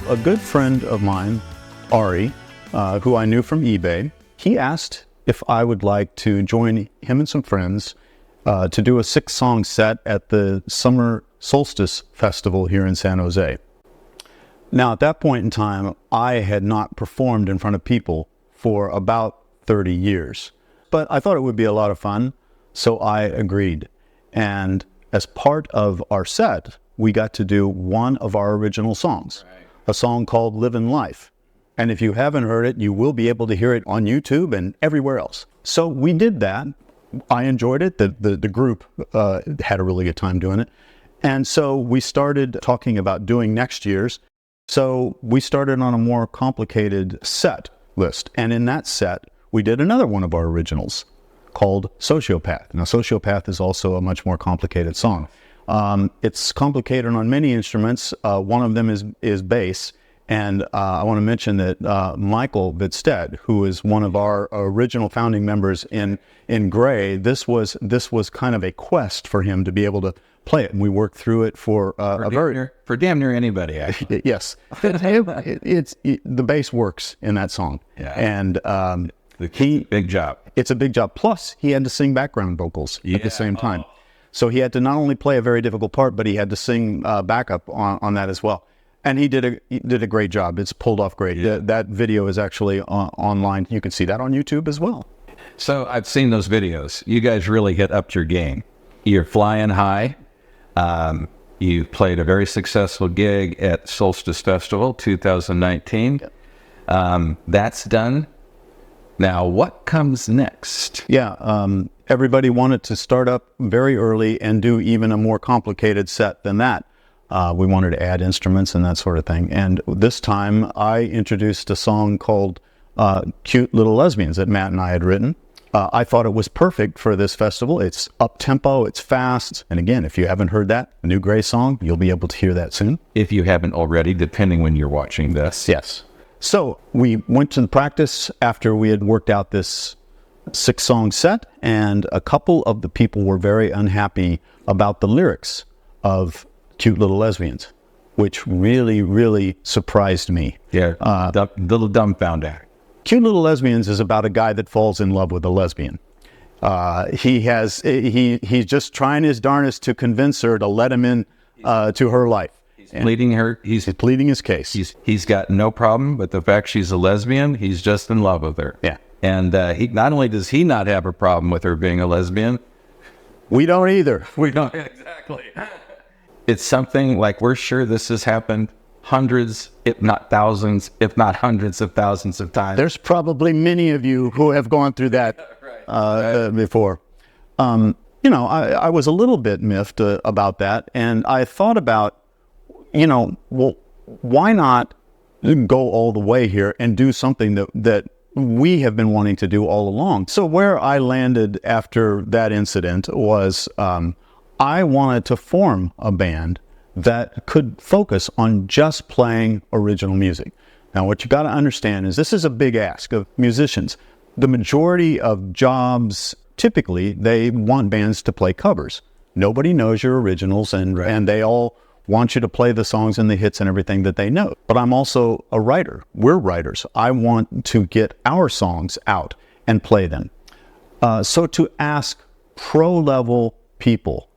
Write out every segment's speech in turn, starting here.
a good friend of mine, Ari, who I knew from eBay, he asked if I would like to join him and some friends to do a 6-song set at the Summer Solstice Festival here in San Jose. Now, at that point in time, I had not performed in front of people for about 30 years. But I thought it would be a lot of fun, so I agreed. And as part of our set, we got to do one of our original songs, a song called Livin' Life. And if you haven't heard it, you will be able to hear it on YouTube and everywhere else. So we did that. I enjoyed it. The group had a really good time doing it. And so we started talking about doing next year's. So we started on a more complicated set list. And in that set, we did another one of our originals called Sociopath. Now, Sociopath is also a much more complicated song. It's complicated on many instruments. One of them is bass. And I want to mention that Michael Vidstead, who is one of our original founding members in Gray, this was kind of a quest for him to be able to play it, and we worked through it for damn near anybody, actually. Yes, the bass works in that song, and big job. It's a big job. Plus, he had to sing background vocals at the same time, so he had to not only play a very difficult part, but he had to sing backup on that as well. And he did a great job. It's pulled off great. Yeah. That video is actually online. You can see that on YouTube as well. So I've seen those videos. You guys really hit up your game. You're flying high. You played a very successful gig at Solstice Festival 2019. Yep. That's done. Now, what comes next? Yeah, everybody wanted to start up very early and do even a more complicated set than that. We wanted to add instruments and that sort of thing. And this time I introduced a song called Cute Little Lesbians that Matt and I had written. I thought it was perfect for this festival. It's up-tempo, it's fast. And again, if you haven't heard that, a new Gray song, you'll be able to hear that soon. If you haven't already, depending when you're watching this. Yes. So we went to the practice after we had worked out this 6-song set, and a couple of the people were very unhappy about the lyrics of Cute Little Lesbians, which really, really surprised me. Yeah, little dumbfounded. Cute Little Lesbians is about a guy that falls in love with a lesbian. He's just trying his darnest to convince her to let him in to her life. He's pleading his case. He's got no problem with the fact she's a lesbian. He's just in love with her. Yeah. And he not only does he not have a problem with her being a lesbian, we don't either. We don't exactly. It's something like we're sure this has happened hundreds, if not thousands, if not hundreds of thousands of times. There's probably many of you who have gone through that before. I was a little bit miffed about that, and I thought about, well, why not go all the way here and do something that we have been wanting to do all along? So where I landed after that incident was I wanted to form a band that could focus on just playing original music. Now, what you got to understand is this is a big ask of musicians. The majority of jobs, typically, they want bands to play covers. Nobody knows your originals, and they all want you to play the songs and the hits and everything that they know. But I'm also a writer. We're writers. I want to get our songs out and play them. So to ask pro-level people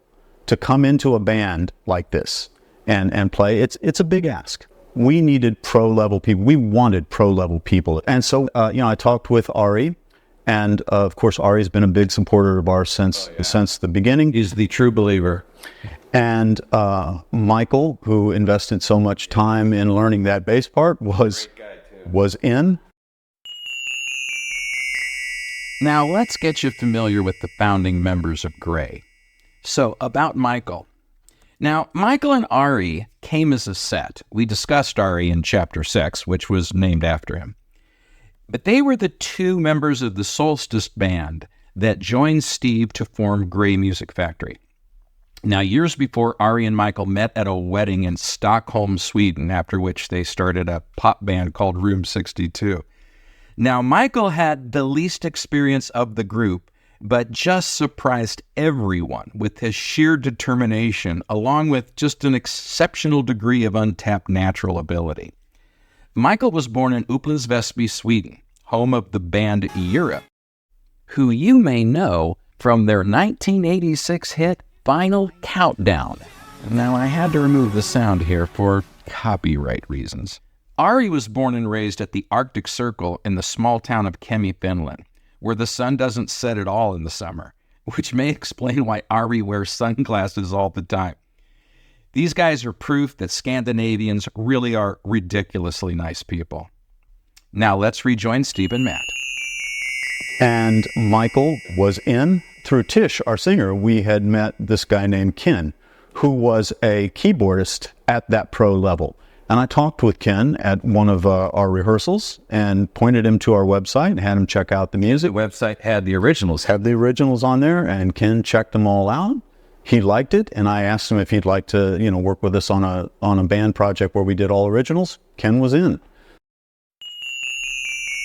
to come into a band like this and play, it's a big ask. We needed pro-level people. We wanted pro-level people. And so, I talked with Ari, and of course, Ari's been a big supporter of ours since the beginning. He's the true believer. And Michael, who invested so much time in learning that bass part, was in. Now, let's get you familiar with the founding members of Gray. So, about Michael. Now, Michael and Ari came as a set. We discussed Ari in Chapter 6, which was named after him. But they were the two members of the Solstice Band that joined Steve to form Gray Music Factory. Now, years before, Ari and Michael met at a wedding in Stockholm, Sweden, after which they started a pop band called Room 62. Now, Michael had the least experience of the group, but just surprised everyone with his sheer determination, along with just an exceptional degree of untapped natural ability. Michael was born in Upplands Väsby, Sweden, home of the band Europe, who you may know from their 1986 hit Final Countdown. Now, I had to remove the sound here for copyright reasons. Ari was born and raised at the Arctic Circle in the small town of Kemi, Finland, where the sun doesn't set at all in the summer, which may explain why Ari wears sunglasses all the time. These guys are proof that Scandinavians really are ridiculously nice people. Now let's rejoin Steve and Matt. And Michael was in, through Tish, our singer, we had met this guy named Ken, who was a keyboardist at that pro level. And I talked with Ken at one of our rehearsals and pointed him to our website and had him check out the music. The website had the originals. Had the originals on there, and Ken checked them all out. He liked it, and I asked him if he'd like to, work with us on a band project where we did all originals. Ken was in.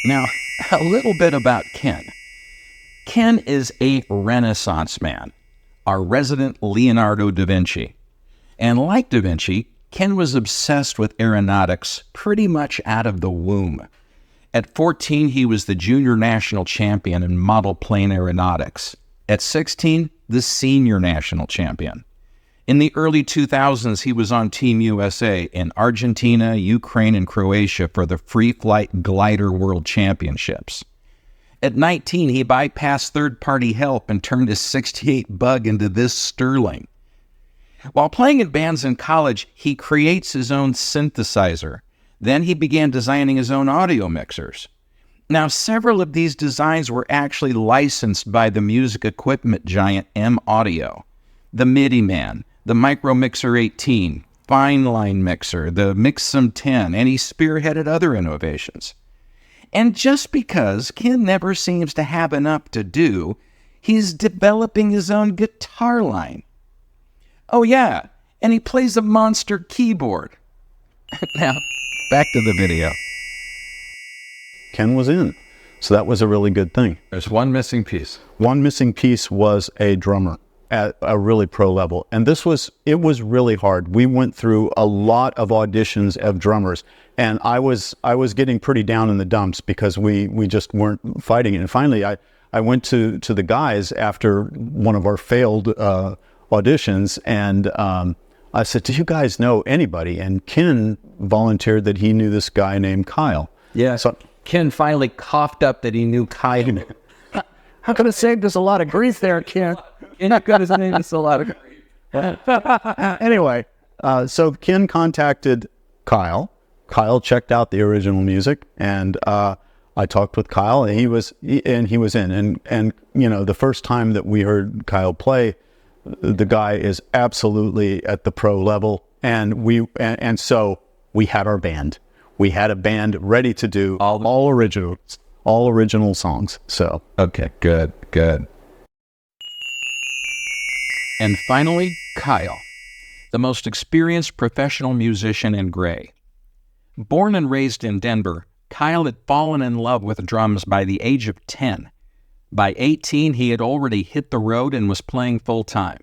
Now, a little bit about Ken. Ken is a Renaissance man, our resident Leonardo da Vinci. And like da Vinci, Ken was obsessed with aeronautics pretty much out of the womb. At 14, he was the junior national champion in model plane aeronautics. At 16, the senior national champion. In the early 2000s, he was on Team USA in Argentina, Ukraine, and Croatia for the Free Flight Glider World Championships. At 19, he bypassed third-party help and turned his 68 Bug into this Sterling. While playing in bands in college, he creates his own synthesizer. Then he began designing his own audio mixers. Now, several of these designs were actually licensed by the music equipment giant M Audio. The MIDI Man, the Micro Mixer 18, Fine Line Mixer, the Mixum 10, and he spearheaded other innovations. And just because Ken never seems to have enough to do, he's developing his own guitar line. Oh yeah, and he plays a monster keyboard. Now, back to the video. Ken was in, so that was a really good thing. There's one missing piece. One missing piece was a drummer at a really pro level. And it was really hard. We went through a lot of auditions of drummers, and I was getting pretty down in the dumps because we just weren't fighting it. And finally, I went to the guys after one of our failed auditions, and I said, "Do you guys know anybody?" And Ken volunteered that he knew this guy named Kyle. Yeah, so Ken finally coughed up that he knew Kyle. How could have saved us a lot of grief there, Ken? You're not good as name us a lot of grief. Anyway, so Ken contacted Kyle. Kyle checked out the original music, and I talked with Kyle, and he was in. And the first time that we heard Kyle play, the guy is absolutely at the pro level, and so we had our band. We had a band ready to do all original songs. So okay, good. And finally, Kyle, the most experienced professional musician in Gray. Born and raised in Denver, Kyle had fallen in love with drums by the age of 10. By 18, he had already hit the road and was playing full-time.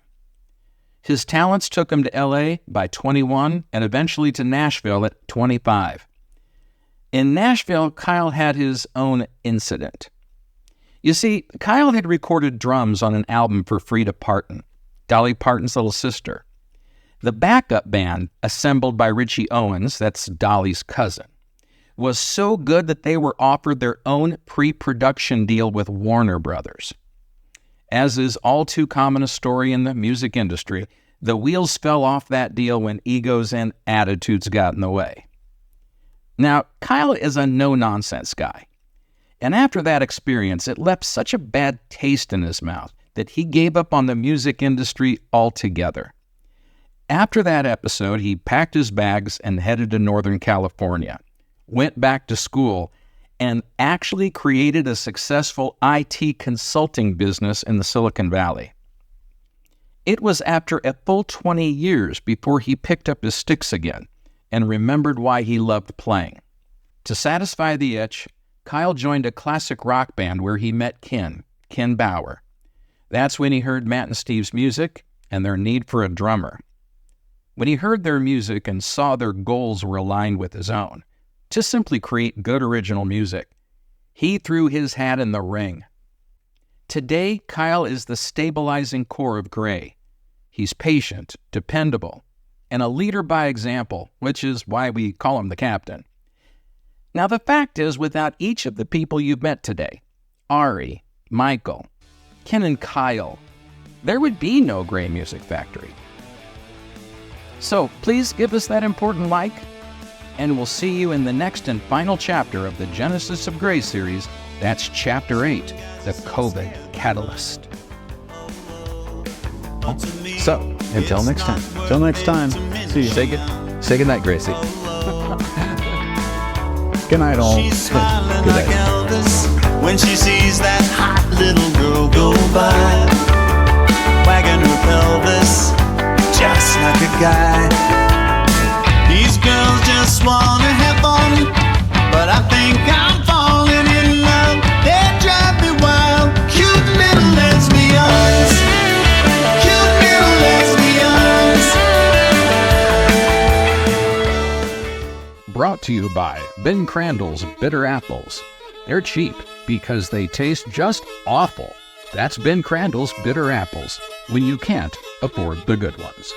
His talents took him to LA by 21 and eventually to Nashville at 25. In Nashville, Kyle had his own incident. You see, Kyle had recorded drums on an album for Frida Parton, Dolly Parton's little sister. The backup band, assembled by Richie Owens, that's Dolly's cousin, was so good that they were offered their own pre-production deal with Warner Brothers. As is all too common a story in the music industry, the wheels fell off that deal when egos and attitudes got in the way. Now, Kyle is a no-nonsense guy. And after that experience, it left such a bad taste in his mouth that he gave up on the music industry altogether. After that episode, he packed his bags and headed to Northern California, went back to school, and actually created a successful IT consulting business in the Silicon Valley. It was after a full 20 years before he picked up his sticks again and remembered why he loved playing. To satisfy the itch, Kyle joined a classic rock band where he met Ken Bauer. That's when he heard Matt and Steve's music and their need for a drummer. When he heard their music and saw their goals were aligned with his own, to simply create good original music. He threw his hat in the ring. Today, Kyle is the stabilizing core of Gray. He's patient, dependable, and a leader by example, which is why we call him the captain. Now, the fact is, without each of the people you've met today, Ari, Michael, Ken, and Kyle, there would be no Gray Music Factory. So please give us that important like, and we'll see you in the next and final chapter of the Genesis of Gray series. That's Chapter 8, the COVID Catalyst. So, until next time. Till next time. See you. Say goodnight, Gracie. Good night, all. She's smiling like Elvis when she sees that hot little girl go by, wagging her pelvis just like a guy. These girls just wanna have fun, but I think I'm falling in love. They drive me wild. Cute little lesbians, cute little lesbians. Brought to you by Ben Crandall's Bitter Apples. They're cheap because they taste just awful. That's Ben Crandall's Bitter Apples, when you can't afford the good ones.